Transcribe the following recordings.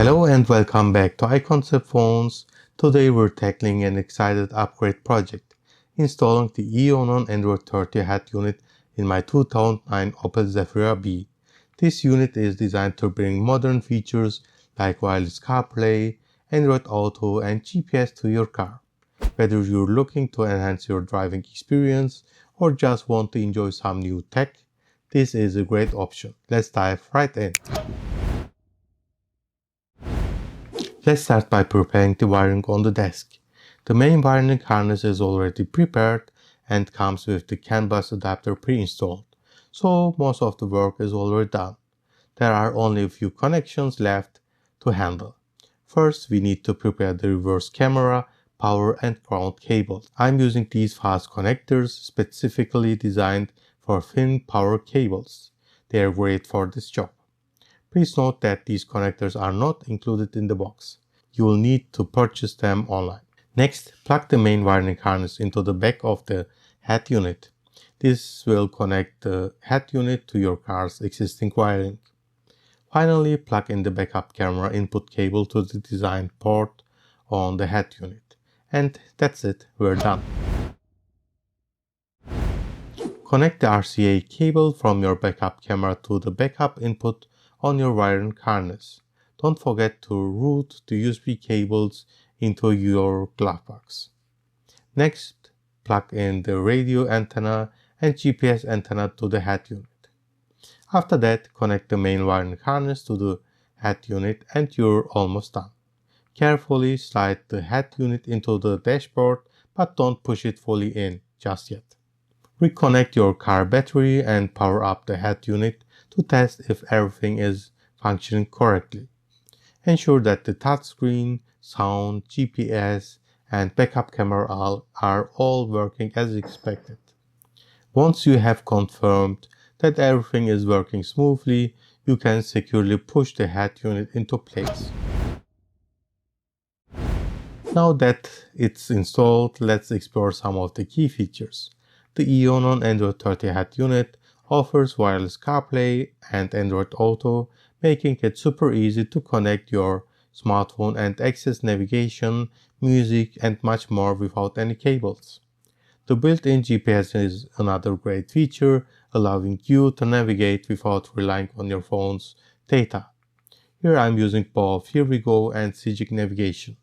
Hello and welcome back to iConcept Phones. Today we're tackling an excited upgrade project, installing the EONON Android 30 head unit in my 2009 Opel Zafira B. This unit is designed to bring modern features like wireless CarPlay, Android Auto and GPS to your car. Whether you're looking to enhance your driving experience or just want to enjoy some new tech, this is a great option. Let's dive right in. Let's start by preparing the wiring on the desk. The main wiring harness is already prepared and comes with the CAN bus adapter pre-installed, so most of the work is already done. There are only a few connections left to handle. First, we need to prepare the reverse camera, power and ground cables. I'm using these fast connectors specifically designed for thin power cables. They are great for this job. Please note that these connectors are not included in the box. You will need to purchase them online. Next, plug the main wiring harness into the back of the head unit. This will connect the head unit to your car's existing wiring. Finally, plug in the backup camera input cable to the designed port on the head unit. And that's it, we're done. Connect the RCA cable from your backup camera to the backup input on your wiring harness. Don't forget to route the USB cables into your glove box. Next, plug in the radio antenna and GPS antenna to the head unit. After that, connect the main wiring harness to the head unit and you're almost done. Carefully slide the head unit into the dashboard, but don't push it fully in just yet. Reconnect your car battery and power up the head unit to test if everything is functioning correctly. Ensure that the touchscreen, sound, GPS, and backup camera are all working as expected. Once you have confirmed that everything is working smoothly, you can securely push the head unit into place. Now that it's installed, let's explore some of the key features. The EONON Android 30 head unit offers wireless CarPlay and Android Auto, making it super easy to connect your smartphone and access navigation, music, and much more without any cables. The built-in GPS is another great feature, allowing you to navigate without relying on your phone's data. Here I'm using both Here We Go and CGIC navigation.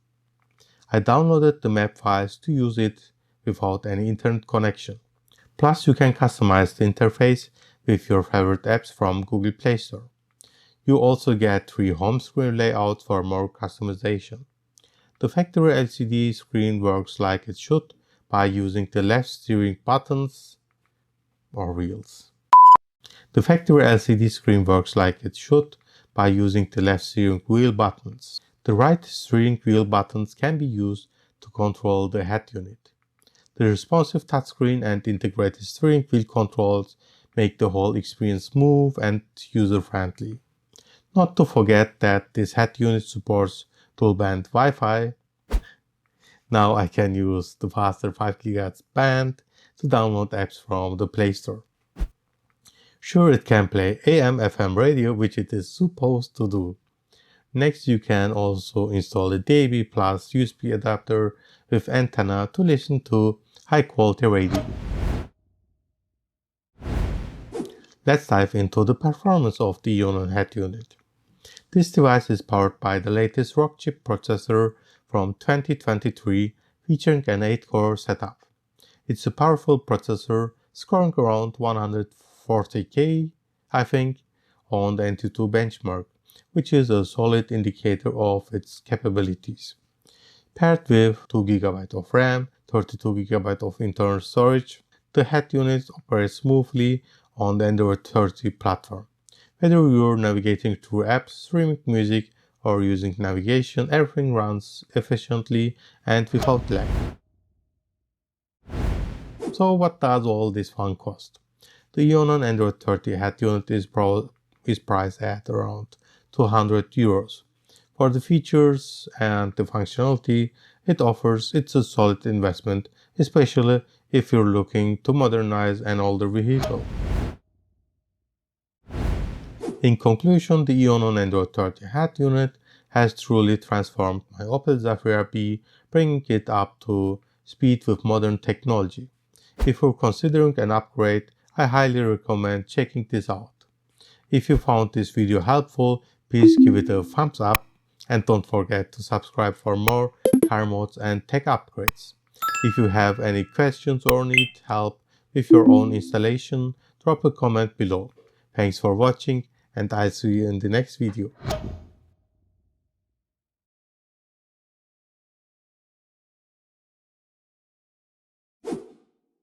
I downloaded the map files to use it without any internet connection. Plus, you can customize the interface with your favorite apps from Google Play Store. You also get 3 home screen layouts for more customization. The factory LCD screen works like it should by using the left steering buttons or wheels. The factory LCD screen works like it should by using the left steering wheel buttons. The right steering wheel buttons can be used to control the head unit. The responsive touchscreen and integrated steering wheel controls make the whole experience smooth and user-friendly. Not to forget that this head unit supports dual-band Wi-Fi. Now I can use the faster 5 GHz band to download apps from the Play Store. Sure, it can play AM/FM radio, which it is supposed to do. Next, you can also install a DAB plus USB adapter with antenna to listen to high-quality radio. Let's dive into the performance of the EONON head unit. This device is powered by the latest Rockchip processor from 2023, featuring an 8-core setup. It's a powerful processor, scoring around 140K, I think, on the NT2 benchmark, which is a solid indicator of its capabilities. Paired with 2 GB of RAM, 32 GB of internal storage, the head unit operates smoothly on the Android 30 platform. Whether you're navigating through apps, streaming music, or using navigation, everything runs efficiently and without lag. So what does all this fun cost? The EONON Android 30 head unit is priced at around €200. For the features and the functionality it offers, it's a solid investment, especially if you're looking to modernize an older vehicle. In conclusion, the EONON Android 30 head unit has truly transformed my Opel Zafira B, bringing it up to speed with modern technology. If you're considering an upgrade, I highly recommend checking this out. If you found this video helpful, please give it a thumbs up and don't forget to subscribe for more car mods and tech upgrades. If you have any questions or need help with your own installation, drop a comment below. Thanks for watching and I'll see you in the next video.